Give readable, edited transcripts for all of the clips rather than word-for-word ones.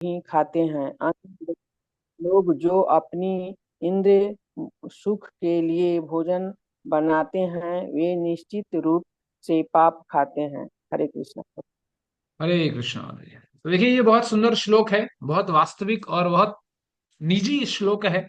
ही खाते हैं। अन्य लोग जो अपनी इंद्रिय सुख के लिए भोजन बनाते हैं वे निश्चित रूप से पाप खाते हैं। हरे कृष्ण। हरे कृष्णा हरे कृष्णा। तो देखिए ये बहुत सुंदर श्लोक है, बहुत वास्तविक और बहुत निजी श्लोक है।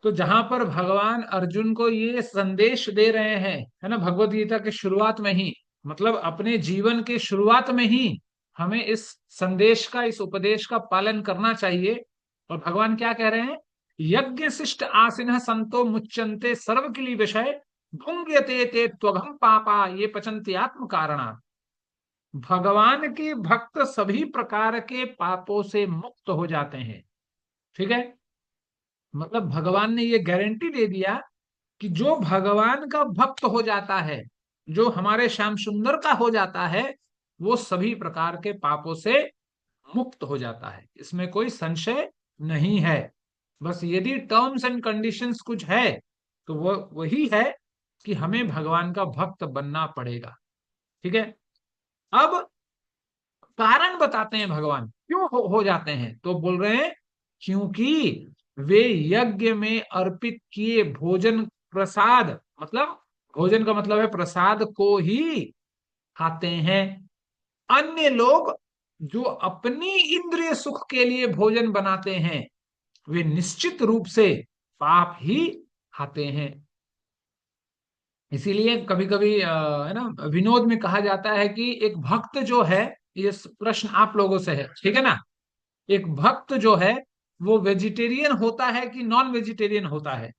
तो जहां पर भगवान अर्जुन को ये संदेश दे रहे हैं, है ना, भगवत गीता के शुरुआत में ही, मतलब अपने जीवन के शुरुआत में ही हमें इस संदेश का, इस उपदेश का पालन करना चाहिए। और भगवान क्या कह रहे हैं? यज्ञ शिष्ट आसीन संतो मुच्यन्ते सर्व किली विषय भुंग्यते ते त्वघम पापा ये पचन्ति आत्म कारणात्। भगवान के भक्त सभी प्रकार के पापों से मुक्त हो जाते हैं। ठीक है, मतलब भगवान ने ये गारंटी दे दिया कि जो भगवान का भक्त हो जाता है, जो हमारे श्याम सुंदर का हो जाता है, वो सभी प्रकार के पापों से मुक्त हो जाता है। इसमें कोई संशय नहीं है। बस यदि टर्म्स एंड कंडीशंस कुछ है तो वो वही है कि हमें भगवान का भक्त बनना पड़ेगा। ठीक है, अब कारण बताते हैं भगवान क्यों हो जाते हैं, तो बोल रहे हैं क्योंकि वे यज्ञ में अर्पित किए भोजन, प्रसाद, मतलब भोजन का मतलब है प्रसाद को ही खाते हैं। अन्य लोग जो अपनी इंद्रिय सुख के लिए भोजन बनाते हैं वे निश्चित रूप से पाप ही खाते हैं। इसीलिए कभी कभी है ना, विनोद में कहा जाता है कि एक भक्त जो है, ये प्रश्न आप लोगों से है, ठीक है ना, एक भक्त जो है वो वेजिटेरियन होता है कि नॉन वेजिटेरियन होता है?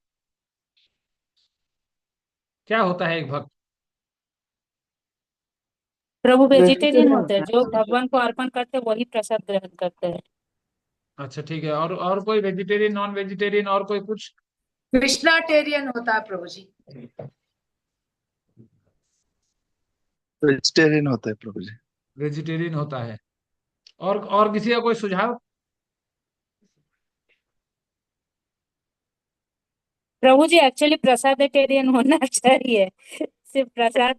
क्या होता है एक भक्त? प्रभु वेजिटेरियन वेजिटेरियन होते हैं, होता जो है। भगवान को अर्पण करते हैं वही प्रसाद ग्रहण करते हैं। अच्छा ठीक है, और कोई वेजिटेरियन, नॉन वेजिटेरियन, और कोई कुछ? विश्नाटेरियन होता है प्रभु जी। वेजिटेरियन होता है प्रभु जी। वेजिटेरियन होता है। और किसी का कोई सुझाव? प्रभु जी एक्चुअली प्रसादेटेरियन होना चाहिए। सिर्फ प्रसाद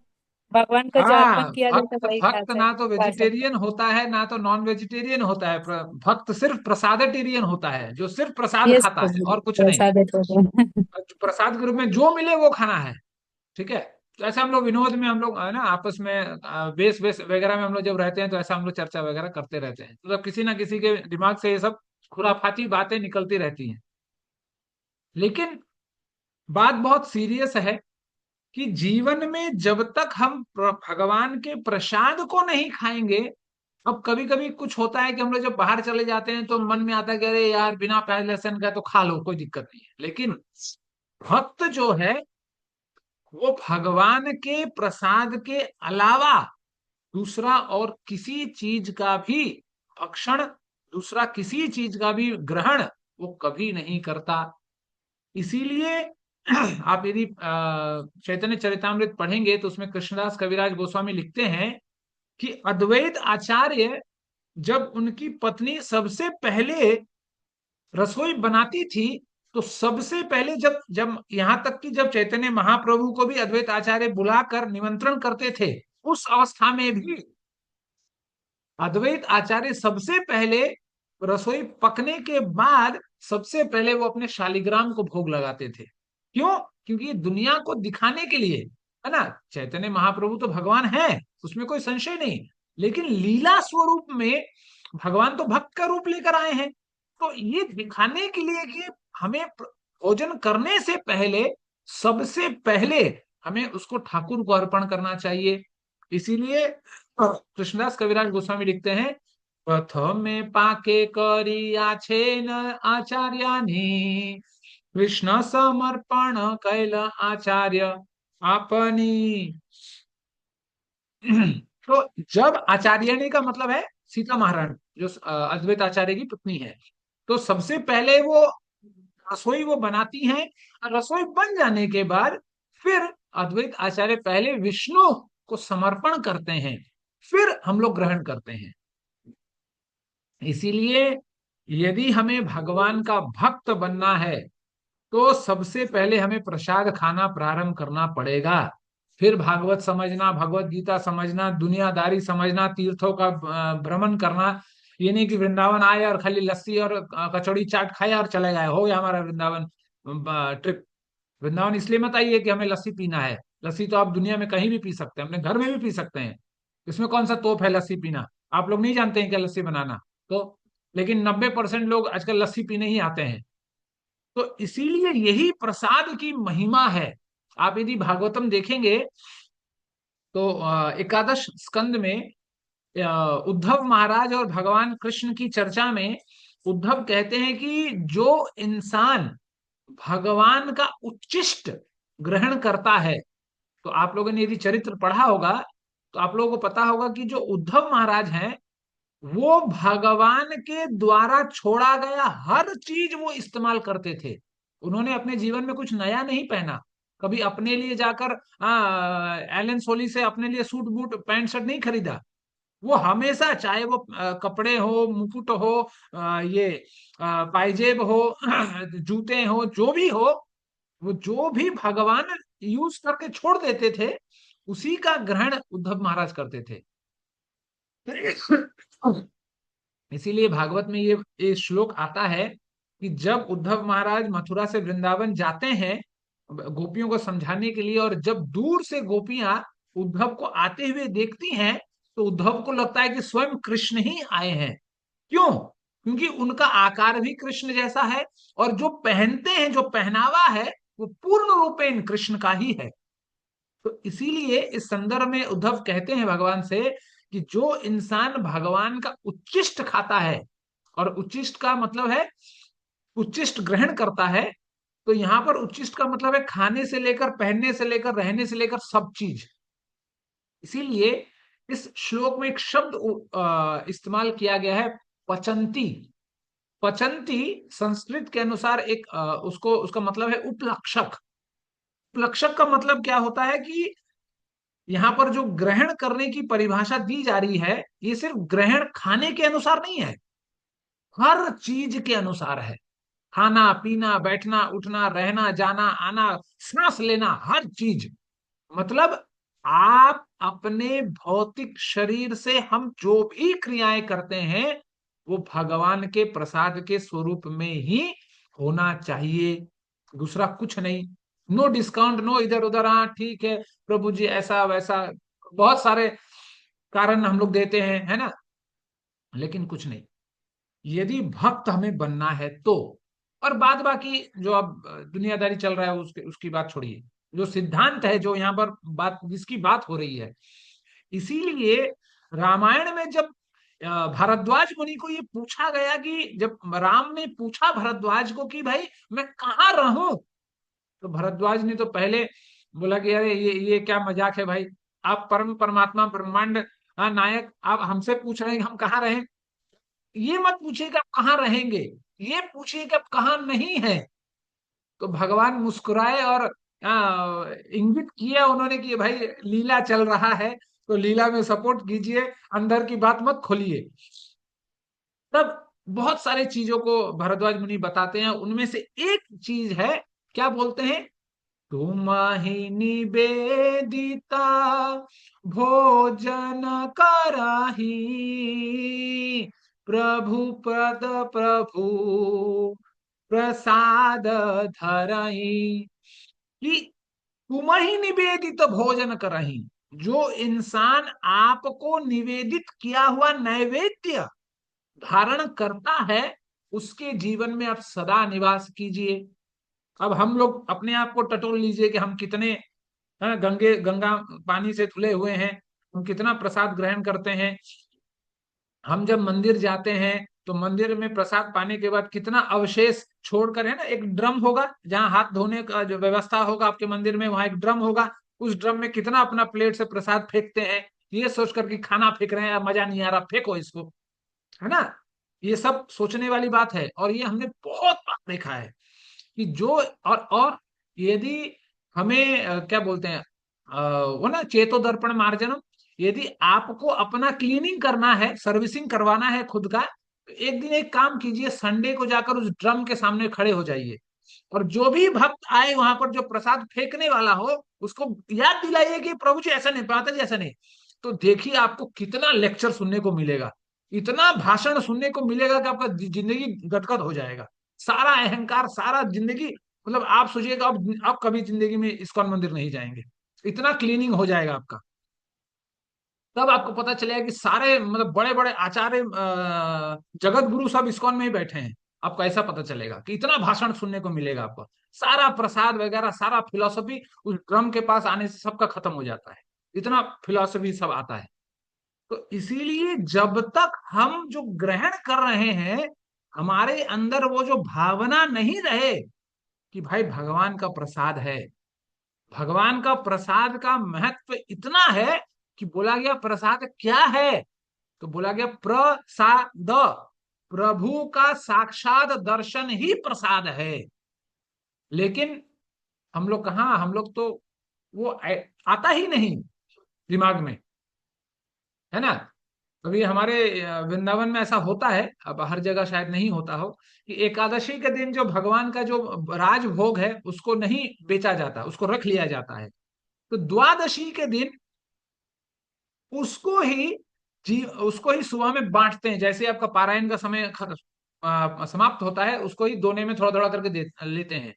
भगवान को जो अर्पण हाँ, किया जाता भक्त है वही भक्त ना तो खा सकते वेजिटेरियन होता है ना तो नॉन वेजिटेरियन होता है। भक्त सिर्फ प्रसादेटेरियन होता है, जो सिर्फ हैं। प्रसाद यस खाता है प्रभु जी, और कुछ नहीं। प्रसादेटेरियन। प्रसाद के रूप में जो मिले वो खाना है। ठीक है, तो ऐसा हम लोग विनोद में, हम लोग है ना आपस में बेस बेस वगैरह में हम लोग जब रहते हैं तो ऐसा हम लोग चर्चा वगैरह करते रहते हैं, तो किसी ना किसी के दिमाग से ये सब खुराफाती बातें निकलती रहती हैं। लेकिन बात बहुत सीरियस है कि जीवन में जब तक हम भगवान के प्रसाद को नहीं खाएंगे, अब कभी कभी कुछ होता है कि हम लोग जब बाहर चले जाते हैं तो मन में आता है कि अरे यार बिना प्याज लहसुन का तो खा लो, कोई दिक्कत नहीं है। लेकिन भक्त जो है वो भगवान के प्रसाद के अलावा दूसरा और किसी चीज का भी भक्षण, दूसरा किसी चीज का भी ग्रहण वो कभी नहीं करता। इसीलिए आप यदि चैतन्य चरितामृत पढ़ेंगे तो उसमें कृष्णदास कविराज गोस्वामी लिखते हैं कि अद्वैत आचार्य जब उनकी पत्नी सबसे पहले रसोई बनाती थी, तो सबसे पहले जब जब यहां तक कि जब चैतन्य महाप्रभु को भी अद्वैत आचार्य बुलाकर निमंत्रण करते थे, उस अवस्था में भी अद्वैत आचार्य सबसे पहले रसोई पकने के बाद सबसे पहले वो अपने शालिग्राम को भोग लगाते थे। क्यों? क्योंकि ये दुनिया को दिखाने के लिए, है ना। चैतन्य महाप्रभु तो भगवान है, उसमें कोई संशय नहीं, लेकिन लीला स्वरूप में भगवान तो भक्त का रूप लेकर आए हैं। तो ये दिखाने के लिए कि हमें भोजन करने से पहले सबसे पहले हमें उसको ठाकुर को अर्पण करना चाहिए। इसीलिए कृष्णदास कविराज गोस्वामी लिखते हैं, प्रथमे पाके करी आछे न आचार्यानी कृष्ण समर्पण कैल आचार्य आपनी। तो जब आचार्यणी का मतलब है सीता महारानी, जो अद्वैत आचार्य की पत्नी है, तो सबसे पहले वो रसोई वो बनाती हैं, और रसोई बन जाने के बाद फिर अद्वैत आचार्य पहले विष्णु को समर्पण करते हैं, फिर हम लोग ग्रहण करते हैं। इसीलिए यदि हमें भगवान का भक्त बनना है तो सबसे पहले हमें प्रसाद खाना प्रारंभ करना पड़ेगा। फिर भागवत समझना, भगवत गीता समझना, दुनियादारी समझना, तीर्थों का भ्रमण करना, ये नहीं कि वृंदावन आए और खाली लस्सी और कचौड़ी चाट खाए और चले गए, हो गया हमारा वृंदावन ट्रिप। वृंदावन इसलिए मत आइए कि हमें लस्सी पीना है। लस्सी तो आप दुनिया में कहीं भी पी सकते हैं, अपने घर में भी पी सकते हैं। इसमें कौन सा तोप है लस्सी पीना? आप लोग नहीं जानते हैं क्या लस्सी बनाना? तो लेकिन 90% लोग आजकल लस्सी पीने ही आते हैं। तो इसीलिए यही प्रसाद की महिमा है। आप यदि भागवतम देखेंगे तो एकादश स्कंद में उद्धव महाराज और भगवान कृष्ण की चर्चा में उद्धव कहते हैं कि जो इंसान भगवान का उच्चिष्ट ग्रहण करता है, तो आप लोगों ने यदि चरित्र पढ़ा होगा तो आप लोगों को पता होगा कि जो उद्धव महाराज हैं वो भगवान के द्वारा छोड़ा गया हर चीज वो इस्तेमाल करते थे। उन्होंने अपने जीवन में कुछ नया नहीं पहना। कभी अपने लिए जाकर एलन सोली से अपने लिए सूट बूट पैंट शर्ट नहीं खरीदा। वो हमेशा, चाहे वो कपड़े हो, मुकुट हो, ये पायजेब हो, जूते हो, जो भी हो, वो जो भी भगवान यूज करके छोड़ देते थे उसी का ग्रहण उद्धव महाराज करते थे। इसीलिए भागवत में ये श्लोक आता है कि जब उद्धव महाराज मथुरा से वृंदावन जाते हैं गोपियों को समझाने के लिए, और जब दूर से गोपियां उद्धव को आते हुए देखती हैं तो उद्धव को लगता है कि स्वयं कृष्ण ही आए हैं। क्यों? क्योंकि उनका आकार भी कृष्ण जैसा है और जो पहनते हैं, जो पहनावा है, वो पूर्ण रूपेण कृष्ण का ही है। तो इसीलिए इस संदर्भ में उद्धव कहते हैं भगवान से कि जो इंसान भगवान का उच्चिष्ट खाता है, और उच्चिष्ट का मतलब है उच्चिष्ट ग्रहण करता है, तो यहां पर उच्चिष्ट का मतलब है खाने से लेकर, पहनने से लेकर, रहने से लेकर सब चीज। इसीलिए इस श्लोक में एक शब्द इस्तेमाल किया गया है, पचंती। पचंती संस्कृत के अनुसार एक उसको उसका मतलब है उपलक्षक। उपलक्षक का मतलब क्या होता है कि यहां पर जो ग्रहण करने की परिभाषा दी जा रही है ये सिर्फ ग्रहण खाने के अनुसार नहीं है, हर चीज के अनुसार है। खाना पीना, बैठना उठना, रहना जाना आना, सांस लेना, हर चीज। मतलब आप अपने भौतिक शरीर से हम जो भी क्रियाएं करते हैं वो भगवान के प्रसाद के स्वरूप में ही होना चाहिए, दूसरा कुछ नहीं। नो डिस्काउंट, नो इधर उधर, हाँ ठीक है प्रभु जी ऐसा वैसा, बहुत सारे कारण हम लोग देते हैं, है ना, लेकिन कुछ नहीं। यदि भक्त हमें बनना है तो, और बाद बाकी जो अब दुनियादारी चल रहा है उसके उसकी बात छोड़िए, जो सिद्धांत है, जो यहाँ पर बात जिसकी बात हो रही है। इसीलिए रामायण में जब भारद्वाज मुनि को ये पूछा गया, कि जब राम ने पूछा भरद्वाज को कि भाई मैं कहाँ रहूं, तो भरद्वाज ने तो पहले बोला कि अरे ये क्या मजाक है भाई, आप परम परमात्मा ब्रह्मांड नायक, आप हमसे पूछ रहे हैं हम कहाँ रहें? ये मत पूछिए कि आप कहाँ रहेंगे, ये पूछिए कि आप कहाँ नहीं है। तो भगवान मुस्कुराए और इंगित किया उन्होंने कि भाई लीला चल रहा है तो लीला में सपोर्ट कीजिए, अंदर की बात मत खोलिए। तब बहुत सारे चीजों को भरद्वाज मुनि बताते हैं, उनमें से एक चीज है, क्या बोलते हैं, तुम्हि निवेदिता भोजन कराही, प्रभु पद प्रभु प्रसाद धरही। कि तुम ही निवेदित भोजन करही, जो इंसान आपको निवेदित किया हुआ नैवेद्य धारण करता है उसके जीवन में आप सदा निवास कीजिए। अब हम लोग अपने आप को टटोल लीजिए कि हम कितने गंगा पानी से धुले हुए हैं, हम कितना प्रसाद ग्रहण करते हैं। हम जब मंदिर जाते हैं तो मंदिर में प्रसाद पाने के बाद कितना अवशेष छोड़कर, है ना, एक ड्रम होगा जहां हाथ धोने का जो व्यवस्था होगा आपके मंदिर में, वहां एक ड्रम होगा, उस ड्रम में कितना अपना प्लेट से प्रसाद फेंकते हैं, ये सोचकर कि खाना फेंक रहे हैं, मजा नहीं आ रहा, फेंको इसको, है ना। ये सब सोचने वाली बात है, और ये हमने बहुत बार देखा है कि जो, और यदि हमें क्या बोलते हैं वो ना, चेतो दर्पण मार्जनम, यदि आपको अपना क्लीनिंग करना है, सर्विसिंग करवाना है खुद का, तो एक दिन एक काम कीजिए, संडे को जाकर उस ड्रम के सामने खड़े हो जाइए, और जो भी भक्त आए वहां पर जो प्रसाद फेंकने वाला हो उसको याद दिलाइए कि प्रभु जी ऐसा नहीं, पाता जी ऐसा नहीं। तो देखिए आपको कितना लेक्चर सुनने को मिलेगा। इतना भाषण सुनने को मिलेगा कि आपका जिंदगी गदगद हो जाएगा। सारा अहंकार, सारा जिंदगी, मतलब आप सोचिएगा आप कभी जिंदगी में इस्कॉन मंदिर नहीं जाएंगे, इतना क्लीनिंग हो जाएगा आपका। तब आपको पता चलेगा कि सारे मतलब बड़े बड़े आचार्य जगत गुरु सब इस्कॉन में ही बैठे हैं। आपको ऐसा पता चलेगा कि इतना भाषण सुनने को मिलेगा आपको। सारा प्रसाद वगैरह, सारा फिलोसफी उस ड्रम के पास आने से सबका खत्म हो जाता है, इतना फिलोसफी सब आता है। तो इसीलिए जब तक हम जो ग्रहण कर रहे हैं, हमारे अंदर वो जो भावना नहीं रहे कि भाई भगवान का प्रसाद है, भगवान का प्रसाद का महत्व इतना है कि बोला गया प्रसाद क्या है, तो बोला गया प्रसाद, प्रभु का साक्षात दर्शन ही प्रसाद है। लेकिन हम लोग कहाँ, हम लोग तो वो आता ही नहीं दिमाग में, है ना। अभी हमारे वृंदावन में ऐसा होता है, अब हर जगह शायद नहीं होता हो, कि एकादशी के दिन जो भगवान का जो राज भोग है उसको नहीं बेचा जाता, उसको रख लिया जाता है। तो द्वादशी के दिन उसको ही उसको ही सुबह में बांटते हैं। जैसे आपका पारायण का समय समाप्त होता है, उसको ही दोने में थोड़ा थोड़ा करके लेते हैं।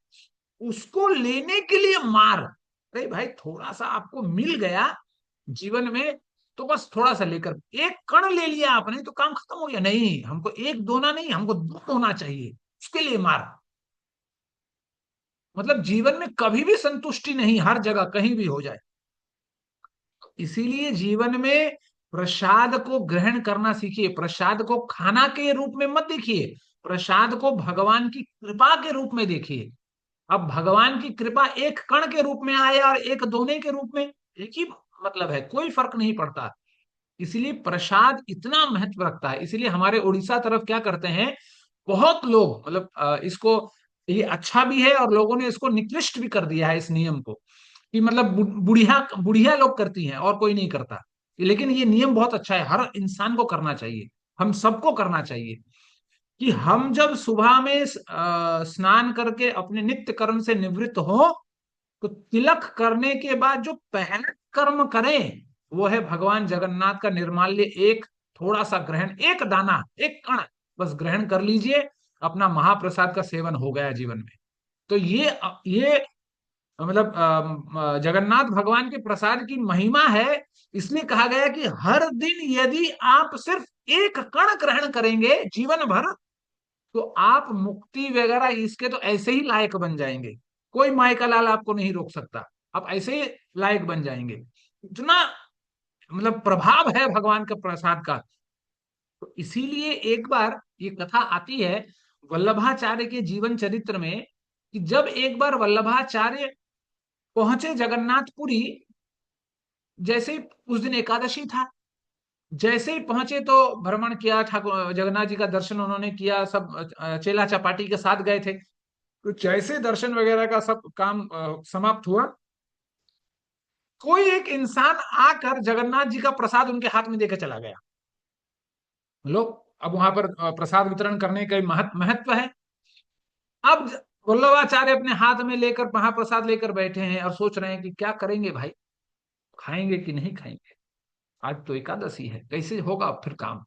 उसको लेने के लिए मार, अरे भाई थोड़ा सा आपको मिल गया जीवन में, तो बस थोड़ा सा लेकर, एक कण ले लिया आपने तो काम खत्म हो गया। नहीं, हमको एक दोना नहीं, हमको दो होना चाहिए, उसके लिए मार। मतलब जीवन में कभी भी संतुष्टि नहीं, हर जगह कहीं भी हो जाए। इसीलिए जीवन में प्रसाद को ग्रहण करना सीखिए, प्रसाद को खाना के रूप में मत देखिए, प्रसाद को भगवान की कृपा के रूप में देखिए। अब भगवान की कृपा एक कण के रूप में आए और एक दोने के रूप में, एक ही मतलब है, कोई फर्क नहीं पड़ता। इसलिए प्रसाद इतना महत्व रखता है। इसलिए हमारे उड़ीसा तरफ क्या करते हैं, बहुत लोग मतलब इसको, ये अच्छा भी है और लोगों ने इसको निकृष्ट भी कर दिया है इस नियम को, कि मतलब बुढ़िया बुढ़िया लोग करती हैं और कोई नहीं करता। लेकिन ये नियम बहुत अच्छा है, हर इंसान को करना चाहिए, हम सबको करना चाहिए। कि हम जब सुबह में स्नान करके अपने नित्य कर्म से निवृत्त हो, तो तिलक करने के बाद जो पहला कर्म करें वो है भगवान जगन्नाथ का निर्माल्य, एक थोड़ा सा ग्रहण, एक दाना, एक कण बस ग्रहण कर लीजिए, अपना महाप्रसाद का सेवन हो गया जीवन में। तो ये मतलब जगन्नाथ भगवान के प्रसाद की महिमा है। इसलिए कहा गया कि हर दिन यदि आप सिर्फ एक कण ग्रहण करेंगे जीवन भर, तो आप मुक्ति वगैरह इसके तो ऐसे ही लायक बन जाएंगे, कोई माई का लाल आपको नहीं रोक सकता, आप ऐसे ही लायक बन जाएंगे। इतना मतलब प्रभाव है भगवान के प्रसाद का। तो इसीलिए एक बार ये कथा आती है वल्लभाचार्य के जीवन चरित्र में, कि जब एक बार वल्लभाचार्य पहुंचे जगन्नाथपुरी, जैसे ही उस दिन एकादशी था, जैसे ही पहुंचे तो भ्रमण किया, ठाकुर जगन्नाथ जी का दर्शन उन्होंने किया, सब चेला चपाटी के साथ गए थे। तो जैसे दर्शन वगैरह का सब काम समाप्त हुआ, कोई एक इंसान आकर जगन्नाथ जी का प्रसाद उनके हाथ में देकर चला गया। लो, अब वहां पर प्रसाद वितरण करने का महत्व है। अब वल्लभाचार्य अपने हाथ में लेकर महाप्रसाद लेकर बैठे हैं और सोच रहे हैं कि क्या करेंगे भाई, खाएंगे कि नहीं खाएंगे, आज तो एकादशी है, कैसे होगा फिर काम।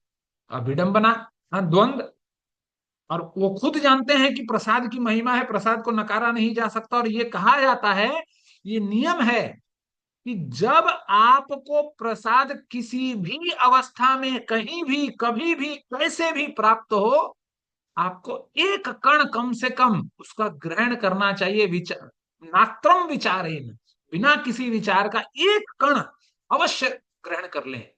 विडंबना, हाँ, द्वंद। और वो खुद जानते हैं कि प्रसाद की महिमा है, प्रसाद को नकारा नहीं जा सकता। और ये कहा जाता है, ये नियम है कि जब आपको प्रसाद किसी भी अवस्था में, कहीं भी, कभी भी, कैसे भी प्राप्त हो, आपको एक कण कम से कम उसका ग्रहण करना चाहिए। विचार नात्रम विचारेन, बिना किसी विचार का एक कण अवश्य ग्रहण कर लें।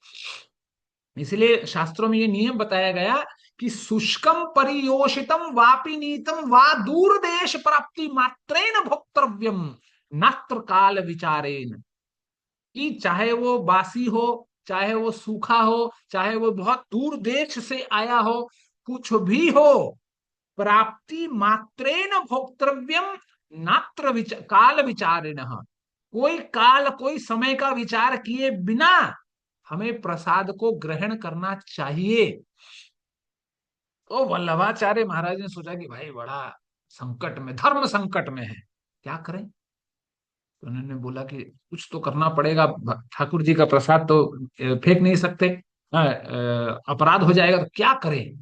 इसलिए शास्त्रों में ये नियम बताया गया कि शुष्कम परियोषितम वापि नीतम वा दूर देश प्राप्ति मात्रेन भोक्तव्यम नात्र काल विचारेन। कि चाहे वो बासी हो, चाहे वो सूखा हो, चाहे वो बहुत दूर देश से आया हो, कुछ भी हो, प्राप्ति मात्रेन भोक्तव्यम नात्र काल विचारेन। कोई काल, कोई समय का विचार किए बिना हमें प्रसाद को ग्रहण करना चाहिए। तो वल्लभाचार्य महाराज ने सोचा कि भाई बड़ा संकट में, धर्म संकट में है, क्या करें। तो उन्होंने बोला कि कुछ तो करना पड़ेगा, ठाकुर जी का प्रसाद तो फेंक नहीं सकते। अपराध हो जाएगा तो क्या करें।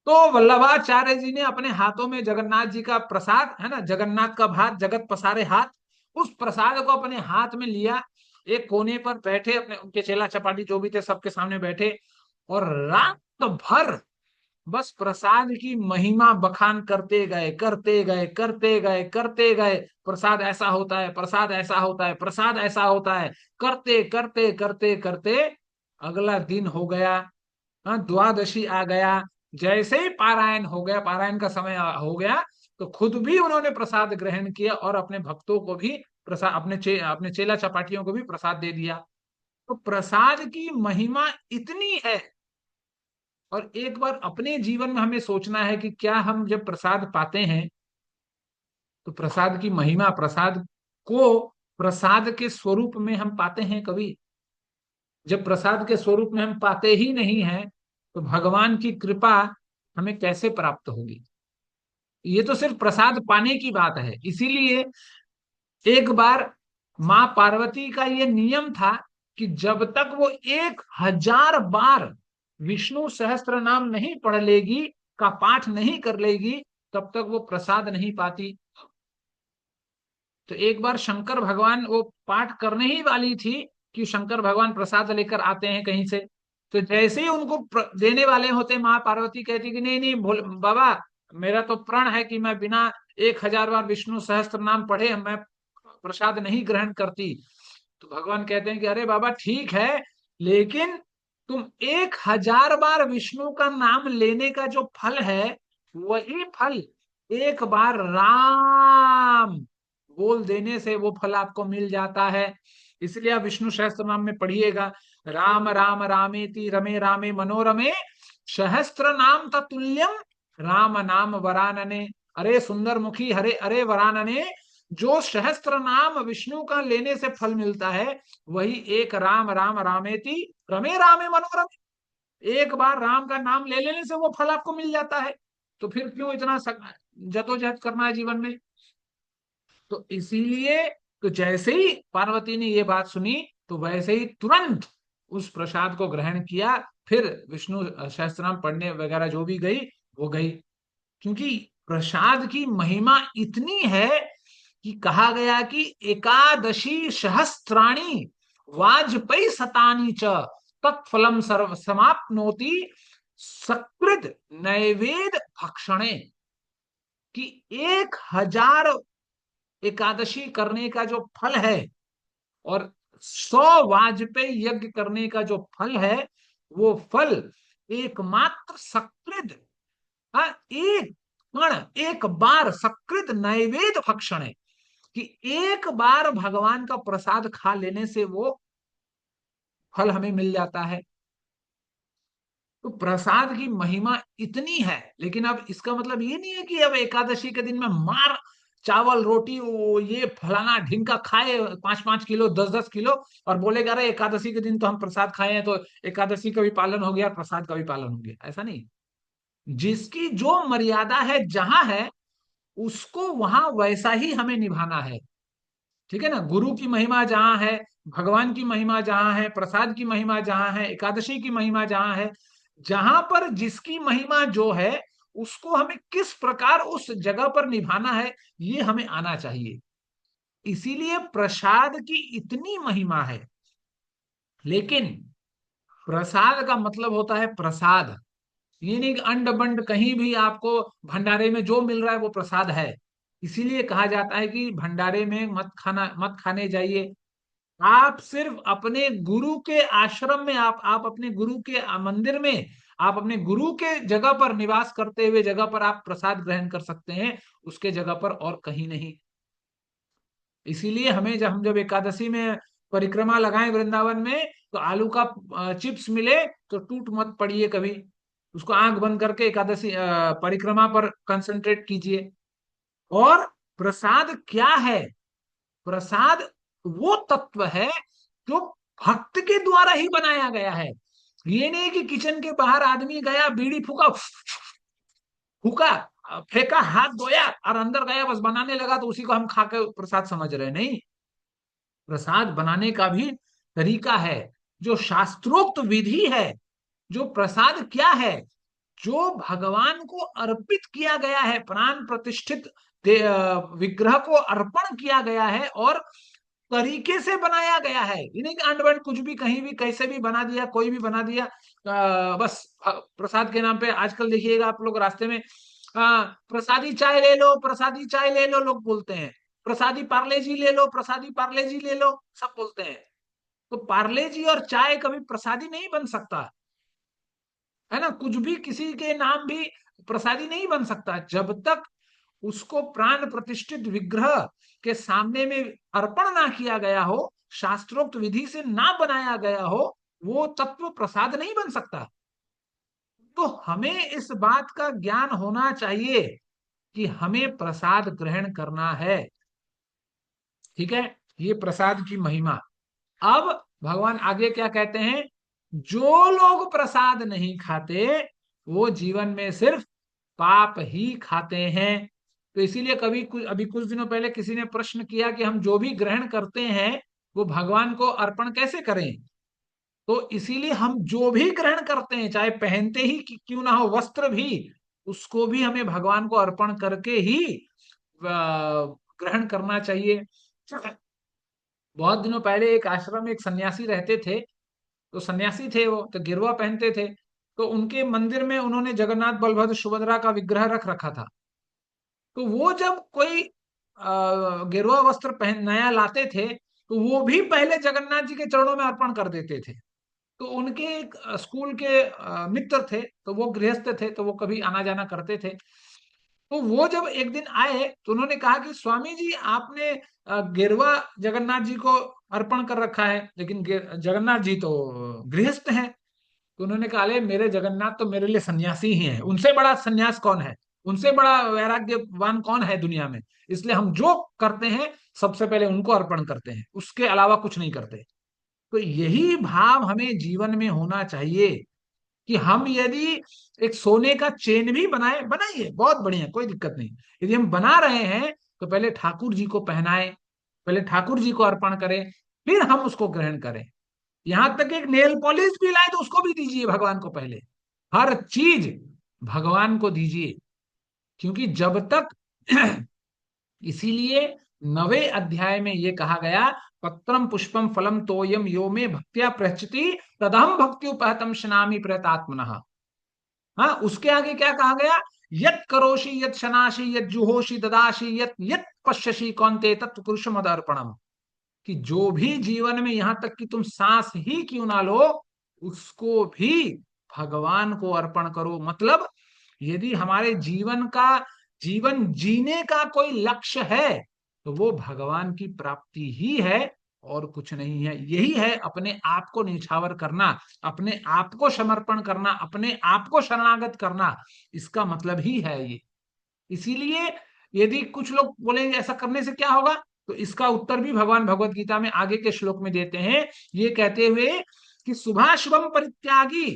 तो वल्लभाचार्य जी ने अपने हाथों में जगन्नाथ जी का प्रसाद है ना, जगन्नाथ का भात जगत पसारे हाथ, उस प्रसाद को अपने हाथ में लिया, एक कोने पर बैठे, अपने उनके चेला चपाटी जो भी थे सबके सामने बैठे, और रात भर बस प्रसाद की महिमा बखान करते गए करते गए करते गए करते गए। प्रसाद ऐसा होता है, प्रसाद ऐसा होता है, प्रसाद ऐसा होता है, करते करते करते करते अगला दिन हो गया। हाँ, द्वादशी आ गया। जैसे ही पारायण हो गया, पारायण का समय हो गया, तो खुद भी उन्होंने प्रसाद ग्रहण किया और अपने भक्तों को भी प्रसाद, अपने चेला चपाटियों को भी प्रसाद दे दिया। तो प्रसाद की महिमा इतनी है। और एक बार अपने जीवन में हमें सोचना है कि क्या हम जब प्रसाद पाते हैं तो प्रसाद की महिमा, प्रसाद को प्रसाद के स्वरूप में हम पाते हैं कभी? जब प्रसाद के स्वरूप में हम पाते ही नहीं हैं तो भगवान की कृपा हमें कैसे प्राप्त होगी? ये तो सिर्फ प्रसाद पाने की बात है। इसीलिए एक बार मां पार्वती का ये नियम था कि जब तक वो 1000 बार विष्णु सहस्त्र नाम नहीं पढ़ लेगी, का पाठ नहीं कर लेगी, तब तक वो प्रसाद नहीं पाती। तो एक बार शंकर भगवान वो पाठ करने ही वाली थी कि शंकर भगवान प्रसाद लेकर आते हैं कहीं से। तो जैसे ही उनको देने वाले होते, माँ पार्वती कहती कि नहीं नहीं बाबा, मेरा तो प्रण है कि मैं बिना 1000 बार विष्णु सहस्त्र नाम पढ़े मैं प्रसाद नहीं ग्रहण करती। तो भगवान कहते हैं कि अरे बाबा ठीक है, लेकिन तुम 1000 बार विष्णु का नाम लेने का जो फल है, वही फल एक बार राम बोल देने से वो फल आपको मिल जाता है। इसलिए आप विष्णु सहस्त्र नाम में पढ़िएगा, राम राम रामेति रमे रामे मनोरमे सहस्त्र नाम ततुल्यम राम नाम वरानने। अरे सुंदर मुखी, हरे अरे वरानने, जो सहस्त्र नाम विष्णु का लेने से फल मिलता है, वही एक राम राम रामेति रमे रामे मनोरमे, एक बार राम का नाम ले लेने से वो फल आपको मिल जाता है। तो फिर क्यों इतना जद्दोजहद करना है जीवन में? तो इसीलिए तो जैसे ही पार्वती ने ये बात सुनी, तो वैसे ही तुरंत उस प्रसाद को ग्रहण किया। फिर विष्णु सहस्त्रनाम पढ़ने वगैरह जो भी गई वो गई, क्योंकि प्रसाद की महिमा इतनी है कि कहा गया कि एकादशी सहस्त्राणी वाजपेयी शतानी च तत्फलम सर्व समाप्नोति सकृत नैवेद्य भक्षणे। कि 1000 एकादशी करने का जो फल है और 100 वाजपेयी यज्ञ करने का जो फल है, वो फल एकमात्र सकृत, एक कण, एक बार सकृत नैवेद्य भक्षण है, कि एक बार भगवान का प्रसाद खा लेने से वो फल हमें मिल जाता है। तो प्रसाद की महिमा इतनी है। लेकिन अब इसका मतलब ये नहीं है कि अब एकादशी के दिन में मार चावल रोटी वो ये फलाना ढिंका खाए 5-5 किलो 10-10 किलो और बोलेगा अरे एकादशी के दिन तो हम प्रसाद खाए हैं तो एकादशी का भी पालन हो गया, प्रसाद का भी पालन हो गया। ऐसा नहीं। जिसकी जो मर्यादा है जहां है, उसको वहां वैसा ही हमें निभाना है। ठीक है ना? गुरु की महिमा जहां है, भगवान की महिमा जहां है, प्रसाद की महिमा जहां है, एकादशी की महिमा जहां है, जहां पर जिसकी महिमा जो है, उसको हमें किस प्रकार उस जगह पर निभाना है, ये हमें आना चाहिए। इसीलिए प्रसाद की इतनी महिमा है। लेकिन प्रसाद का मतलब होता है प्रसाद। ये नहीं कि अंड बंड कहीं भी आपको भंडारे में जो मिल रहा है वो प्रसाद है। इसीलिए कहा जाता है कि भंडारे में मत खाने जाइए। आप सिर्फ अपने गुरु के आश्रम में, आप अपने गुरु के मंदिर में, आप अपने गुरु के जगह पर निवास करते हुए जगह पर आप प्रसाद ग्रहण कर सकते हैं, उसके जगह पर और कहीं नहीं। इसीलिए हमें जब एकादशी में परिक्रमा लगाएं वृंदावन में, तो आलू का चिप्स मिले तो टूट मत पड़िए कभी। उसको आंख बंद करके एकादशी परिक्रमा पर कंसंट्रेट कीजिए। और प्रसाद क्या है? प्रसाद वो तत्व है जो भक्त के द्वारा ही बनाया गया है। ये नहीं कि किचन के बाहर आदमी गया, बीड़ी फूका फूका, फेंका, हाथ धोया और अंदर गया, बस बनाने लगा, तो उसी को हम खाकर प्रसाद समझ रहे। नहीं, प्रसाद बनाने का भी तरीका है, जो शास्त्रोक्त विधि है जो प्रसाद क्या है, जो भगवान को अर्पित किया गया है, प्राण प्रतिष्ठित विग्रह को अर्पण किया गया है और तरीके से बनाया गया है। ये नहीं कि अंड कुछ भी कहीं भी कैसे भी बना दिया, कोई भी बना दिया बस प्रसाद के नाम पे। आजकल देखिएगा आप लोग रास्ते में प्रसादी चाय ले लो, प्रसादी चाय ले लो, लोग बोलते हैं। प्रसादी पार्ले जी ले लो, प्रसादी पार्ले जी ले लो, सब बोलते हैं। तो पार्ले जी और चाय कभी प्रसादी नहीं बन सकता है ना। कुछ भी किसी के नाम भी प्रसादी नहीं बन सकता जब तक उसको प्राण प्रतिष्ठित विग्रह के सामने में अर्पण ना किया गया हो, शास्त्रोक्त विधि से ना बनाया गया हो, वो तत्व प्रसाद नहीं बन सकता। तो हमें इस बात का ज्ञान होना चाहिए कि हमें प्रसाद ग्रहण करना है। ठीक है, ये प्रसाद की महिमा। अब भगवान आगे क्या कहते हैं, जो लोग प्रसाद नहीं खाते वो जीवन में सिर्फ पाप ही खाते हैं। तो इसीलिए अभी कुछ दिनों पहले किसी ने प्रश्न किया कि हम जो भी ग्रहण करते हैं वो भगवान को अर्पण कैसे करें। तो इसीलिए हम जो भी ग्रहण करते हैं, चाहे पहनते ही क्यों ना हो वस्त्र भी, उसको भी हमें भगवान को अर्पण करके ही ग्रहण करना चाहिए। बहुत दिनों पहले एक आश्रम में एक सन्यासी रहते थे। तो सन्यासी थे, वो तो गिरवा पहनते थे। तो उनके मंदिर में उन्होंने जगन्नाथ बलभद्र सुभद्रा का विग्रह रख रखा था। तो वो जब कोई गेरुआ वस्त्र पहन नया लाते थे तो वो भी पहले जगन्नाथ जी के चरणों में अर्पण कर देते थे। तो उनके एक स्कूल के मित्र थे, तो वो गृहस्थ थे, तो वो कभी आना जाना करते थे। तो वो जब एक दिन आए तो उन्होंने कहा कि स्वामी जी आपने गेरुआ जगन्नाथ जी को अर्पण कर रखा है, लेकिन जगन्नाथ जी तो गृहस्थ हैं। तो उन्होंने कहा अरे मेरे जगन्नाथ तो मेरे लिए सन्यासी ही हैं, उनसे बड़ा सन्यास कौन है, उनसे बड़ा वैराग्यवान कौन है दुनिया में। इसलिए हम जो करते हैं सबसे पहले उनको अर्पण करते हैं, उसके अलावा कुछ नहीं करते। तो यही भाव हमें जीवन में होना चाहिए कि हम यदि एक सोने का चेन भी बनाइए, बहुत बढ़िया, कोई दिक्कत नहीं। यदि हम बना रहे हैं तो पहले ठाकुर जी को पहनाएं, पहले ठाकुर जी को अर्पण करें, फिर हम उसको ग्रहण करें। यहां तक एक नेल पॉलिश भी लाए तो उसको भी दीजिए भगवान को पहले। हर चीज भगवान को दीजिए, क्योंकि जब तक इसीलिए 9वें अध्याय में ये कहा गया, पत्रम पुष्पम फलम तोयम यो में भक्त्या प्रचति तदहम भक्ति उपहतम शनामि प्रयतात्मनः। हाँ, उसके आगे क्या कहा गया, यत करोषि यत शनाशी यत जुहोषि ददाशी यत यत पश्यसि कौन्ते तत् कुरुष मदर्पणम। कि जो भी जीवन में यहां तक कि तुम सांस ही क्यों ना लो, उसको भी भगवान को अर्पण करो। मतलब यदि हमारे जीवन जीने का कोई लक्ष्य है तो वो भगवान की प्राप्ति ही है और कुछ नहीं है। यही है अपने आप को निछावर करना, अपने आप को समर्पण करना, अपने आप को शरणागत करना, इसका मतलब ही है ये। इसीलिए यदि कुछ लोग बोलेंगे ऐसा करने से क्या होगा, तो इसका उत्तर भी भगवान भगवत गीता में आगे के श्लोक में देते हैं, ये कहते हुए कि शुभाशुभम परित्यागी,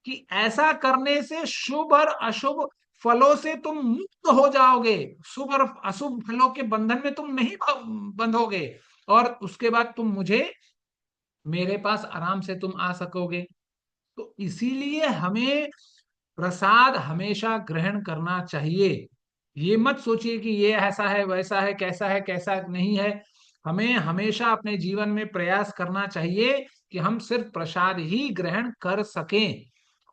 कि ऐसा करने से शुभ और अशुभ फलों से तुम मुक्त हो जाओगे, शुभ और अशुभ फलों के बंधन में तुम नहीं बंधोगे, और उसके बाद तुम मुझे, मेरे पास आराम से तुम आ सकोगे। तो इसीलिए हमें प्रसाद हमेशा ग्रहण करना चाहिए। ये मत सोचिए कि ये ऐसा है वैसा है, कैसा है कैसा नहीं है। हमें हमेशा अपने जीवन में प्रयास करना चाहिए कि हम सिर्फ प्रसाद ही ग्रहण कर सकें।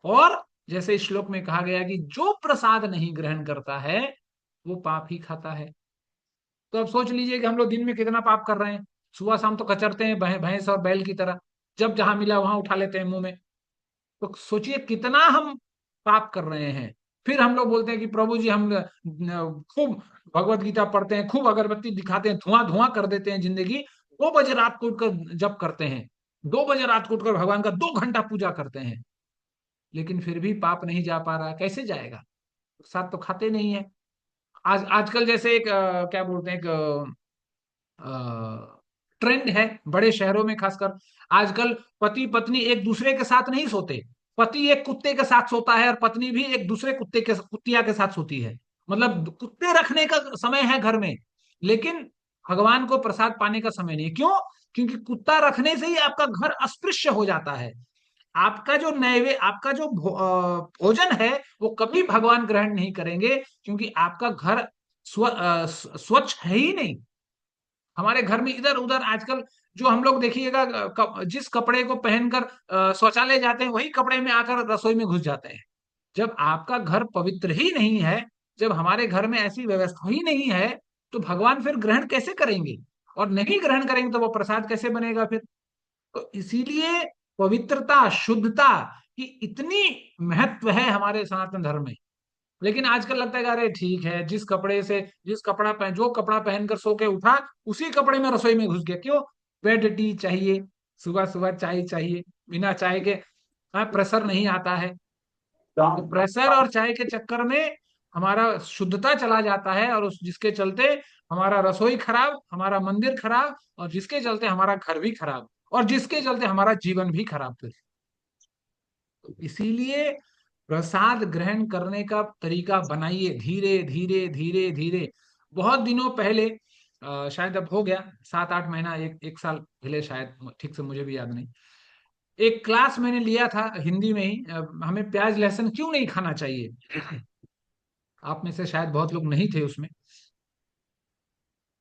और जैसे इस श्लोक में कहा गया कि जो प्रसाद नहीं ग्रहण करता है वो पाप ही खाता है। तो अब सोच लीजिए कि हम लोग दिन में कितना पाप कर रहे हैं। सुबह शाम तो कचरते हैं भैंस और बैल की तरह, जब जहां मिला वहां उठा लेते हैं मुंह में। तो सोचिए कितना हम पाप कर रहे हैं। फिर हम लोग बोलते हैं कि प्रभु जी हम खूब भगवत गीता पढ़ते हैं, खूब अगरबत्ती दिखाते हैं, धुआं धुआं कर देते हैं जिंदगी। 2 बजे रात को उठकर जप करते हैं, 2 बजे रात को उठकर भगवान का 2 घंटा पूजा करते हैं, लेकिन फिर भी पाप नहीं जा पा रहा। कैसे जाएगा, साथ तो खाते नहीं है। आजकल जैसे एक क्या बोलते हैं, एक ट्रेंड है बड़े शहरों में खासकर, आजकल पति पत्नी एक दूसरे के साथ नहीं सोते। पति एक कुत्ते के साथ सोता है और पत्नी भी एक दूसरे कुत्तिया के साथ सोती है। मतलब कुत्ते रखने का समय है घर में, लेकिन भगवान को प्रसाद पाने का समय नहीं। क्यों? क्योंकि कुत्ता रखने से ही आपका घर अस्पृश्य हो जाता है। आपका जो नैवे आपका जो भोजन है वो कभी भगवान ग्रहण नहीं करेंगे, क्योंकि आपका घर स्वच्छ है ही नहीं। हमारे घर में इधर उधर आजकल जो हम लोग देखिएगा, जिस कपड़े को पहनकर शौचालय जाते हैं वही कपड़े में आकर रसोई में घुस जाते हैं। जब आपका घर पवित्र ही नहीं है, जब हमारे घर में ऐसी व्यवस्था ही नहीं है, तो भगवान फिर ग्रहण कैसे करेंगे? और नहीं ग्रहण करेंगे तो वो प्रसाद कैसे बनेगा फिर? तो इसीलिए पवित्रता, शुद्धता की इतनी महत्व है हमारे सनातन धर्म में। लेकिन आजकल लगता है कि अरे ठीक है, जिस कपड़ा पहन जो कपड़ा पहनकर सो के उठा, उसी कपड़े में रसोई में घुस गया। क्यों? बेड टी चाहिए, सुबह सुबह चाय चाहिए, बिना चाय के प्रेशर नहीं आता है। तो प्रेशर और चाय के चक्कर में हमारा शुद्धता चला जाता है, और उस जिसके चलते हमारा रसोई खराब, हमारा मंदिर खराब, और जिसके चलते हमारा घर भी खराब, और जिसके चलते हमारा जीवन भी खराब। फिर तो इसीलिए प्रसाद ग्रहण करने का तरीका बनाइए, धीरे धीरे धीरे धीरे। बहुत दिनों पहले, शायद अब हो गया 7-8 महीना, एक साल पहले शायद, ठीक से मुझे भी याद नहीं, एक क्लास मैंने लिया था हिंदी में ही, हमें प्याज लहसुन क्यों नहीं खाना चाहिए। आप में से शायद बहुत लोग नहीं थे उसमें।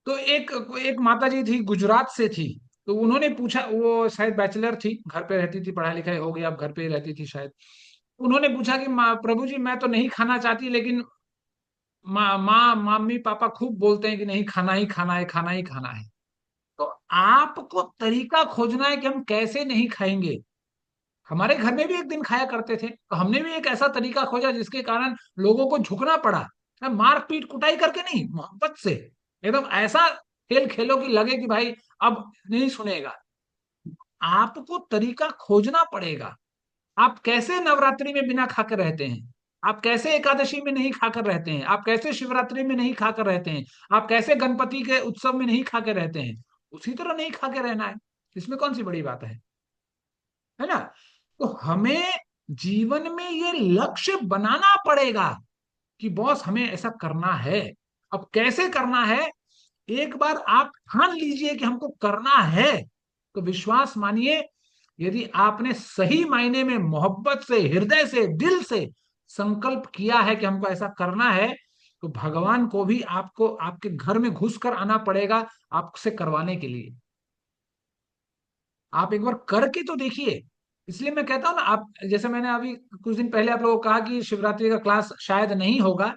तो एक एक माता जी थी, गुजरात से थी। तो उन्होंने पूछा, वो शायद बैचलर थी, घर पे रहती थी, पढ़ाई लिखाई हो गया, अब घर पे ही रहती थी शायद। उन्होंने पूछा कि प्रभु जी मैं तो नहीं खाना चाहती, लेकिन माँ मम्मी पापा खूब बोलते हैं कि नहीं, खाना ही खाना है, खाना ही खाना है। तो आपको तरीका खोजना है कि हम कैसे नहीं खाएंगे। हमारे घर में भी एक दिन खाया करते थे, तो हमने भी एक ऐसा तरीका खोजा जिसके कारण लोगों को झुकना पड़ा। मार पीट कुटाई करके नहीं, मोहब्बत से एकदम ऐसा खेल खेलो कि लगे कि भाई अब नहीं सुनेगा। आपको तरीका खोजना पड़ेगा। आप कैसे नवरात्रि में बिना खाकर रहते हैं? आप कैसे एकादशी में नहीं खाकर रहते हैं? आप कैसे शिवरात्रि में नहीं खाकर रहते हैं? आप कैसे गणपति के उत्सव में नहीं खाकर रहते हैं? उसी तरह नहीं खा के रहना है। इसमें कौन सी बड़ी बात है ना? तो हमें जीवन में ये लक्ष्य बनाना पड़ेगा कि बॉस हमें ऐसा करना है। अब कैसे करना है? एक बार आप ठान लीजिए कि हमको करना है, तो विश्वास मानिए, यदि आपने सही मायने में मोहब्बत से, हृदय से, दिल से संकल्प किया है कि हमको ऐसा करना है, तो भगवान को भी आपको आपके घर में घुसकर आना पड़ेगा आपसे करवाने के लिए। आप एक बार करके तो देखिए। इसलिए मैं कहता हूं ना, आप जैसे मैंने अभी कुछ दिन पहले आप लोगों को कहा कि शिवरात्रि का क्लास शायद नहीं होगा,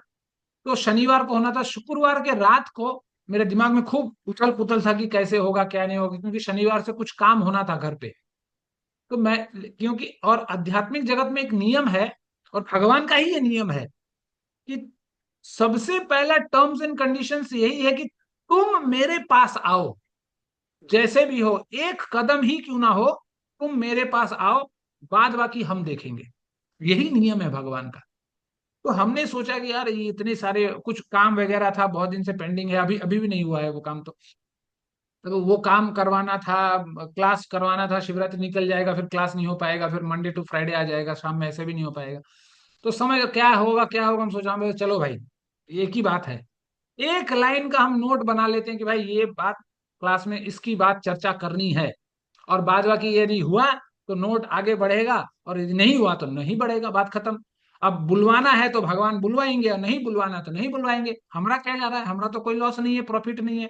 तो शनिवार को होना था। शुक्रवार के रात को मेरे दिमाग में खूब उथल पुथल था कि कैसे होगा क्या नहीं होगा, क्योंकि शनिवार से कुछ काम होना था घर पे। तो मैं, क्योंकि और आध्यात्मिक जगत में एक नियम है, और भगवान का ही ये नियम है कि सबसे पहला टर्म्स एंड कंडीशंस यही है कि तुम मेरे पास आओ, जैसे भी हो, एक कदम ही क्यों ना हो, तुम मेरे पास आओ, बाद बाकी हम देखेंगे। यही नियम है भगवान का। तो हमने सोचा कि यार ये इतने सारे कुछ काम वगैरह था, बहुत दिन से पेंडिंग है, अभी अभी भी नहीं हुआ है वो काम। तो वो काम करवाना था, क्लास करवाना था, शिवरात्रि निकल जाएगा, फिर क्लास नहीं हो पाएगा, फिर मंडे टू फ्राइडे आ जाएगा, शाम में ऐसे भी नहीं हो पाएगा। तो समझ क्या होगा क्या होगा, हम सोचा चलो भाई एक ही बात है, एक लाइन का हम नोट बना लेते हैं कि भाई ये बात क्लास में इसकी बात चर्चा करनी है, और बाद बाकी यदि हुआ तो नोट आगे बढ़ेगा, और यदि नहीं हुआ तो नहीं बढ़ेगा, बात खत्म। अब बुलवाना है तो भगवान बुलवाएंगे, और नहीं बुलवाना तो नहीं बुलवाएंगे। हमारा क्या जा रहा है? हमारा तो कोई लॉस नहीं है, प्रॉफिट नहीं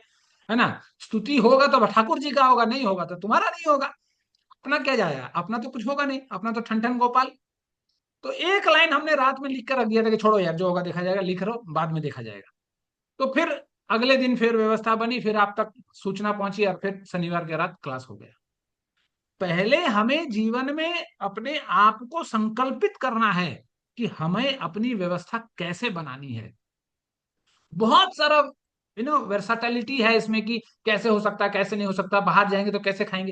है ना? स्तुति होगा तो ठाकुर जी का होगा, नहीं होगा तो तुम्हारा नहीं होगा। अपना क्या जाएगा? अपना तो कुछ होगा नहीं, अपना तो ठन ठन गोपाल। तो एक लाइन हमने रात में लिख कर रख दिया था कि छोड़ो यार, जो होगा देखा जाएगा, लिख रहो, बाद में देखा जाएगा। तो फिर अगले दिन फिर व्यवस्था बनी, फिर आप तक सूचना पहुंची, और फिर शनिवार की रात क्लास हो गया। पहले हमें जीवन में अपने आप को संकल्पित करना है कि हमें अपनी व्यवस्था कैसे बनानी है। बहुत सारा वर्साटिलिटी है इसमें कि कैसे हो सकता है, कैसे नहीं हो सकता, बाहर जाएंगे तो कैसे खाएंगे।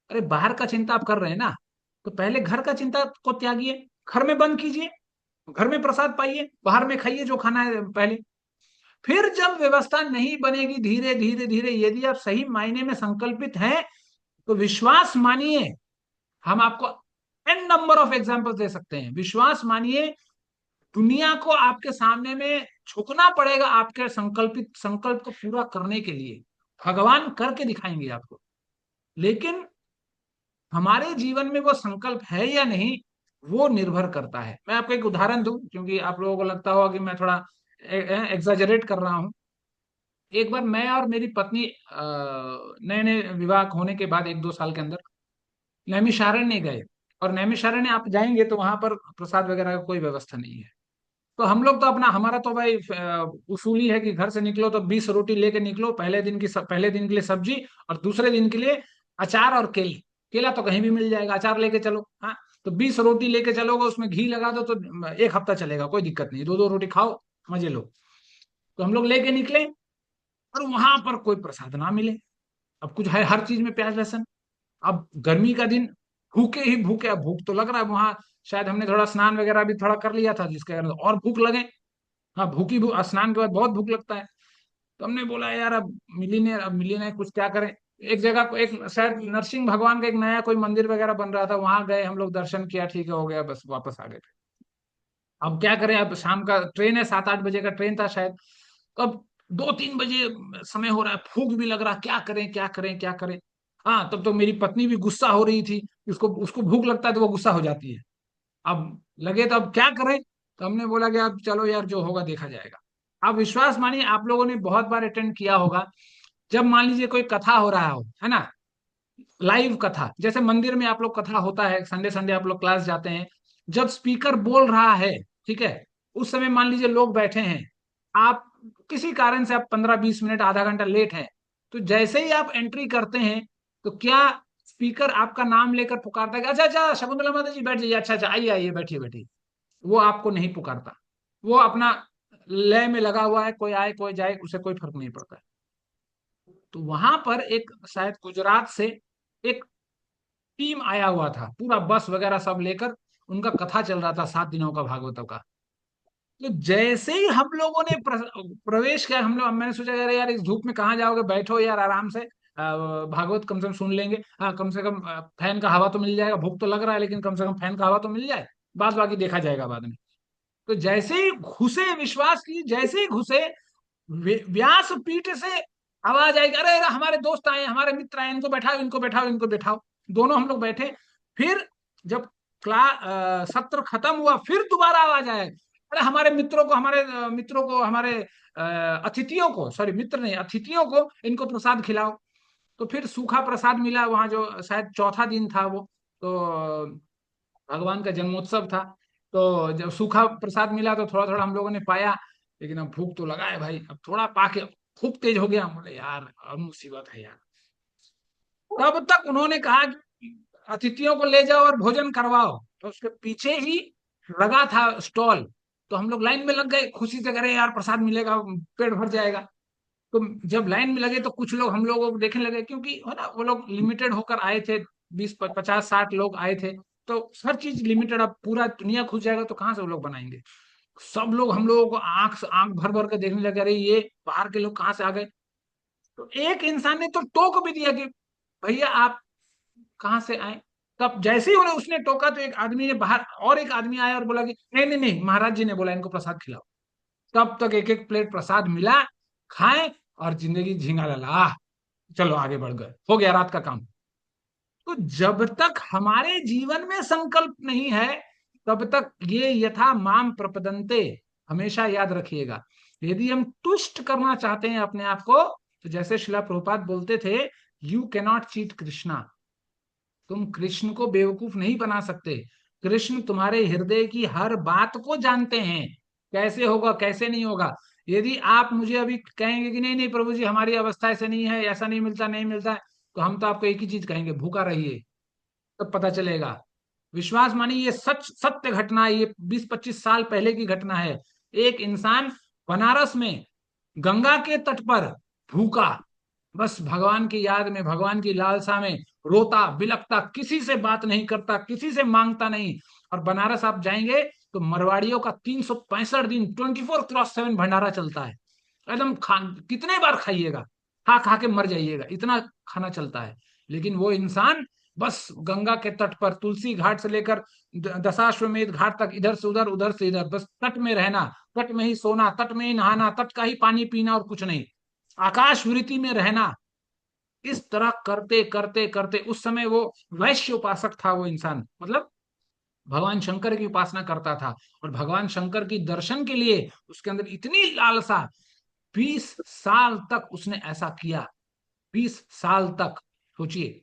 अरे बाहर का चिंता आप कर रहे हैं ना, तो पहले घर का चिंता को त्यागिए, घर में बंद कीजिए, घर में प्रसाद पाइए, बाहर में खाइए जो खाना है पहले। फिर जब व्यवस्था नहीं बनेगी, धीरे धीरे धीरे, यदि आप सही मायने में संकल्पित हैं, तो विश्वास मानिए, हम आपको एन नंबर ऑफ एग्जाम्पल दे सकते हैं। विश्वास मानिए, दुनिया को आपके सामने में झुकना पड़ेगा आपके संकल्प को पूरा करने के लिए। भगवान करके दिखाएंगे आपको। लेकिन हमारे जीवन में वो संकल्प है या नहीं, वो निर्भर करता है। मैं आपको एक उदाहरण दूं, क्योंकि आप लोगों को लगता होगा कि मैं थोड़ा एग्जाजरेट कर रहा हूं। एक बार मैं और मेरी पत्नी नए नए विवाह होने के बाद 1-2 साल के अंदर नैमिषारण्य गए। और नैमिषारण्य आप जाएंगे तो वहां पर प्रसाद वगैरह का कोई व्यवस्था नहीं है। तो हम लोग तो अपना, हमारा तो भाई उसूली है कि घर से निकलो तो 20 रोटी लेके निकलो, पहले दिन के लिए सब्जी, और दूसरे दिन के लिए अचार और केले। केला तो कहीं भी मिल जाएगा, अचार लेके चलो। हाँ, तो 20 रोटी लेके चलोगे, उसमें घी लगा दो तो 1 हफ्ता चलेगा, कोई दिक्कत नहीं, 2-2 रोटी खाओ, मजे लो। तो हम लोग लेके निकले, और वहां पर कोई प्रसाद ना मिले। अब कुछ है, हर चीज में प्याज लहसुन। अब गर्मी का दिन, भूखे ही भूखे, अब भूख तो लग रहा है वहां। शायद हमने थोड़ा स्नान वगैरह भी थोड़ा कर लिया था, जिसके कारण और भूख लगे। हाँ, स्नान के बाद बहुत भूख लगता है। तो हमने बोला यार, अब मिली नहीं, कुछ क्या करें। एक जगह को, एक शायद नरसिंह भगवान का एक नया कोई मंदिर वगैरह बन रहा था, वहां गए हम लोग, दर्शन किया, ठीक है, हो गया, बस वापस आ गए। अब क्या करें, अब शाम का ट्रेन है, 7-8 बजे का ट्रेन था शायद। तो अब 2-3 बजे समय हो रहा है, भूख भी लग रहा है, क्या करें क्या करें क्या करें। हाँ, तब तो मेरी पत्नी भी गुस्सा हो रही थी। उसको उसको भूख लगता है तो वो गुस्सा हो जाती है। अब लगे तो अब क्या करें। तो हमने बोला कि अब चलो यार, जो होगा देखा जाएगा। आप विश्वास मानिए, आप लोगों ने बहुत बार अटेंड किया होगा, जब मान लीजिए कोई कथा हो रहा हो, है ना, लाइव कथा, जैसे मंदिर में आप लोग कथा होता है, संडे संडे आप लोग क्लास जाते हैं, जब स्पीकर बोल रहा है, ठीक है, उस समय मान लीजिए लोग बैठे हैं, आप किसी कारण से आप 15-20 मिनट आधा घंटा लेट हैं, तो जैसे ही आप एंट्री करते हैं, तो क्या स्पीकर आपका नाम लेकर पुकारता है कि अच्छा अच्छा शकुंतला माता जी बैठ जाइए, अच्छा अच्छा आइए आइए बैठिए बैठिए। वो आपको नहीं पुकारता। वो अपना लय में लगा हुआ है, कोई आए कोई जाए, उसे कोई फर्क नहीं पड़ता है। तो वहां पर एक शायद गुजरात से एक टीम आया हुआ था, पूरा बस वगैरह सब लेकर, उनका कथा चल रहा था 7 दिनों का, भागवतों का। तो जैसे ही हम लोगों ने प्रवेश किया, हम लोग, मैंने सोचा यार यार, इस धूप में कहाँ जाओगे, बैठो यार आराम से, भागवत कम से कम सुन लेंगे। हाँ, कम से कम फैन का हवा तो मिल जाएगा, भूख तो लग रहा है लेकिन कम से कम फैन का हवा तो मिल जाए, बाद बाकी देखा जाएगा बाद में। तो जैसे ही घुसे, विश्वास की, जैसे ही घुसे, व्यास पीठ से आवाज आएगी, अरे अरे, हमारे दोस्त आए, हमारे मित्र आए, इनको बैठाओ इनको बैठाओ इनको बैठाओ। दोनों हम लोग बैठे। फिर जब सत्र खत्म हुआ, फिर दोबारा आवाज आए, अरे हमारे मित्रों को, हमारे अतिथियों को, सॉरी मित्र नहीं, अतिथियों को इनको प्रसाद खिलाओ। तो फिर सूखा प्रसाद मिला वहां, जो शायद चौथा दिन था वो। तो भगवान का जन्मोत्सव था। तो जब सूखा प्रसाद मिला तो थोड़ा थोड़ा हम लोगों ने पाया। लेकिन अब भूख तो लगा है भाई, अब थोड़ा पाके भूख तेज हो गया। हम बोले यार, अब मुसीबत है यार। तब तक उन्होंने कहा कि अतिथियों को ले जाओ और भोजन करवाओ। तो उसके पीछे ही लगा था स्टॉल। तो हम लोग लाइन में लग गए, खुशी से करे यार प्रसाद मिलेगा, पेट भर जाएगा। तो जब लाइन में लगे तो कुछ लोग हम लोगों को देखने लगे, क्योंकि है ना, वो लोग लिमिटेड होकर आए थे, 20-50-60 लोग आए थे। तो हर चीज लिमिटेड, अब पूरा दुनिया खुश जाएगा तो कहाँ से वो लोग बनाएंगे। सब लोग हम लोगों को आंख आंख भर भर के देखने लगे, अरे ये बाहर के लोग कहाँ से आ गए। तो एक इंसान ने तो टोक भी दिया कि भैया आप कहाँ से आए। तब जैसे ही उन्हें उसने टोका, तो एक आदमी ने बाहर, और एक आदमी आया और बोला कि नहीं नहीं नहीं, महाराज जी ने बोला इनको प्रसाद खिलाओ। तब तक एक एक प्लेट प्रसाद मिला, खाएं, और जिंदगी झिंगा लला, चलो आगे बढ़ गए, हो गया रात का काम। तो जब तक हमारे जीवन में संकल्प नहीं है, तब तक ये यथा माम प्रपदन्ते, हमेशा याद रखिएगा। यदि हम तुष्ट करना चाहते हैं अपने आप को, तो जैसे शिला प्रभुपाद बोलते थे, यू कैनॉट चीट कृष्णा। तुम कृष्ण को बेवकूफ नहीं बना सकते। कृष्ण तुम्हारे हृदय की हर बात को जानते हैं, कैसे होगा कैसे नहीं होगा। यदि आप मुझे अभी कहेंगे कि नहीं नहीं प्रभु जी, हमारी अवस्था ऐसे नहीं है, ऐसा नहीं मिलता नहीं मिलता है, तो हम तो आपको एक ही चीज कहेंगे, भूखा रहिए, तब पता चलेगा। विश्वास मानिए, ये सच सत्य घटना है, ये 20-25 साल पहले की घटना है। एक इंसान बनारस में गंगा के तट पर भूखा, बस भगवान की याद में, भगवान की लालसा में रोता बिलखता, किसी से बात नहीं करता, किसी से मांगता नहीं। और बनारस आप जाएंगे तो मरवाड़ियों का 365 दिन 24x7 भंडारा चलता है। एकदम कितने बार खाइएगा, खा खा के मर जाइएगा, इतना खाना चलता है। लेकिन वो इंसान बस गंगा के तट पर, तुलसी घाट से लेकर दशाश्वमेध घाट तक, इधर से उधर उधर से इधर, बस तट में रहना, तट में ही सोना, तट में ही नहाना, तट का ही पानी पीना और कुछ नहीं, आकाश वृत्ति में रहना। इस तरह करते करते करते, उस समय वो वैश्य उपासक था वो इंसान, मतलब भगवान शंकर की उपासना करता था, और भगवान शंकर की दर्शन के लिए उसके अंदर इतनी लालसा, 20 साल तक उसने ऐसा किया। 20 साल तक, सोचिए,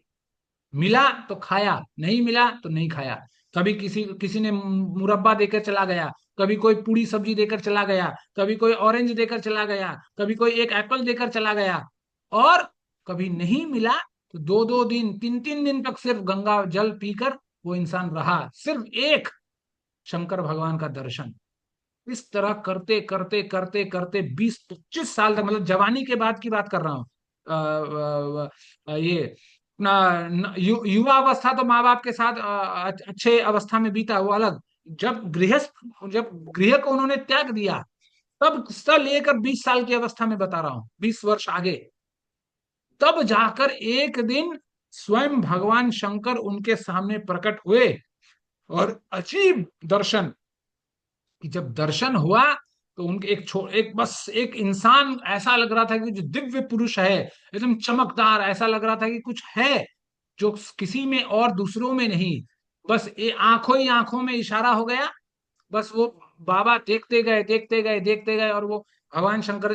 मिला तो खाया, नहीं मिला तो नहीं खाया। कभी किसी किसी ने मुरब्बा देकर चला गया, कभी कोई पूरी सब्जी देकर चला गया, कभी कोई ऑरेंज देकर चला गया, कभी कोई एक एप्पल देकर चला गया, और कभी नहीं मिला तो 2-2 दिन, 3-3 दिन तक सिर्फ गंगा जल पीकर वो इंसान रहा, सिर्फ एक शंकर भगवान का दर्शन। इस तरह करते करते करते करते 20-25 साल तक, मतलब जवानी के बाद की बात कर रहा हूँ। ये अपना युवा अवस्था तो माँ बाप के साथ अच्छे अवस्था में बीता, वो अलग। जब गृह को उन्होंने त्याग दिया, तब से लेकर 20 साल की अवस्था में बता रहा हूँ, 20 वर्ष आगे, तब जाकर एक दिन स्वयं भगवान शंकर उनके सामने प्रकट हुए, और अजीब दर्शन, कि जब दर्शन हुआ तो उनके एक बस एक इंसान ऐसा लग रहा था कि जो दिव्य पुरुष है, एकदम चमकदार, ऐसा लग रहा था कि कुछ है जो किसी में और दूसरों में नहीं। बस ये आंखों ही आंखों में इशारा हो गया, बस वो बाबा देखते गए देखते गए देखते गए, और वो भगवान शंकर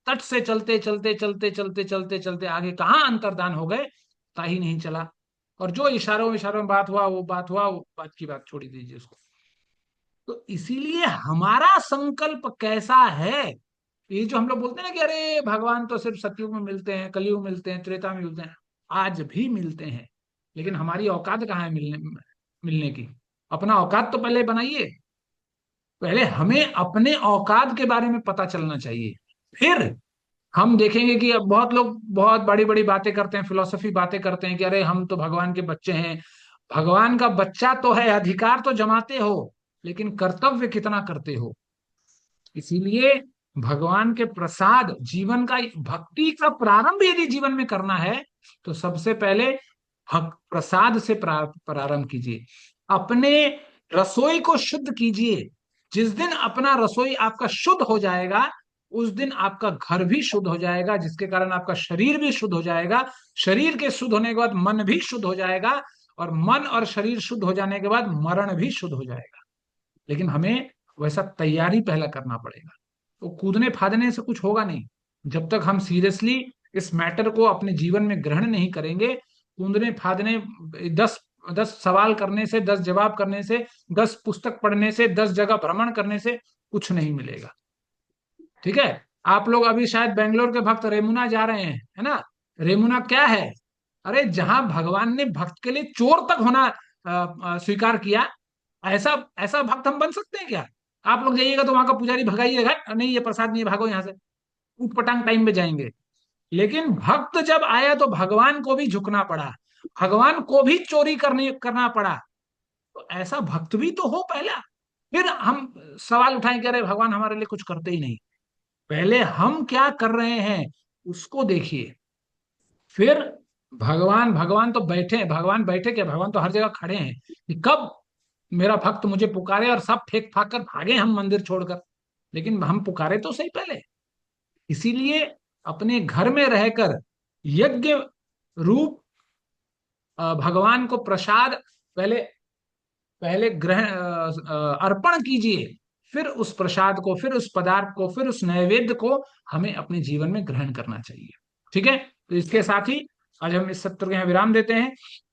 तट से चलते चलते चलते चलते चलते चलते आगे कहाँ अंतर्धान हो गए, पता ही नहीं चला। और जो इशारों इशारों में बात हुआ, वो बात हुआ, वो बात की बात छोड़ दीजिए उसको। तो इसीलिए हमारा संकल्प कैसा है, ये जो हम लोग बोलते हैं ना कि अरे भगवान तो सिर्फ सतयुग में मिलते हैं, कलयुग में मिलते हैं, त्रेता में मिलते हैं, आज भी मिलते हैं, लेकिन हमारी औकात कहाँ है मिलने मिलने की। अपना औकात तो पहले बनाइए, पहले हमें अपने औकात के बारे में पता चलना चाहिए, फिर हम देखेंगे कि अब बहुत लोग बहुत बड़ी बड़ी बातें करते हैं, फिलोसफी बातें करते हैं कि अरे हम तो भगवान के बच्चे हैं। भगवान का बच्चा तो है, अधिकार तो जमाते हो, लेकिन कर्तव्य कितना करते हो। इसीलिए भगवान के प्रसाद, जीवन का भक्ति का प्रारंभ यदि जीवन में करना है, तो सबसे पहले प्रसाद से प्रारंभ कीजिए। अपने रसोई को शुद्ध कीजिए। जिस दिन अपना रसोई आपका शुद्ध हो जाएगा, उस दिन आपका घर भी शुद्ध हो जाएगा, जिसके कारण आपका शरीर भी शुद्ध हो जाएगा। शरीर के शुद्ध होने के बाद मन भी शुद्ध हो जाएगा, और मन और शरीर शुद्ध हो जाने के बाद मरण भी शुद्ध हो जाएगा। लेकिन हमें वैसा तैयारी पहला करना पड़ेगा। तो कूदने फादने से कुछ होगा नहीं, जब तक हम सीरियसली इस मैटर को अपने जीवन में ग्रहण नहीं करेंगे। कूदने फादने, 10 10 सवाल करने से, 10 जवाब करने से, 10 पुस्तक पढ़ने से, 10 जगह भ्रमण करने से कुछ नहीं मिलेगा। ठीक है, आप लोग अभी शायद बेंगलोर के भक्त रेमुना जा रहे हैं, है ना। रेमुना क्या है? अरे जहां भगवान ने भक्त के लिए चोर तक होना स्वीकार किया, ऐसा ऐसा भक्त हम बन सकते हैं क्या? आप लोग जाइएगा तो वहां का पुजारी भगाइएगा, नहीं ये प्रसाद नहीं है, भागो यहाँ से, ऊट पटांग टाइम में जाएंगे। लेकिन भक्त जब आया तो भगवान को भी झुकना पड़ा, भगवान को भी चोरी करना पड़ा। तो ऐसा भक्त भी तो हो पहला, फिर हम सवाल उठाएं कि अरे भगवान हमारे लिए कुछ करते ही नहीं। पहले हम क्या कर रहे हैं उसको देखिए, फिर भगवान भगवान तो बैठे हैं। भगवान बैठे क्या, भगवान तो हर जगह खड़े हैं कि कब मेरा भक्त मुझे पुकारे, और सब फेंक फाक कर भागे हम मंदिर छोड़कर। लेकिन हम पुकारे तो सही पहले। इसीलिए अपने घर में रहकर यज्ञ रूप भगवान को प्रसाद पहले पहले ग्रहण अर्पण कीजिए, फिर उस प्रसाद को, फिर उस पदार्थ को, फिर उस नैवेद्य को हमें अपने जीवन में ग्रहण करना चाहिए। ठीक है, तो इसके साथ ही आज हम इस सत्र को यहाँ विराम देते हैं।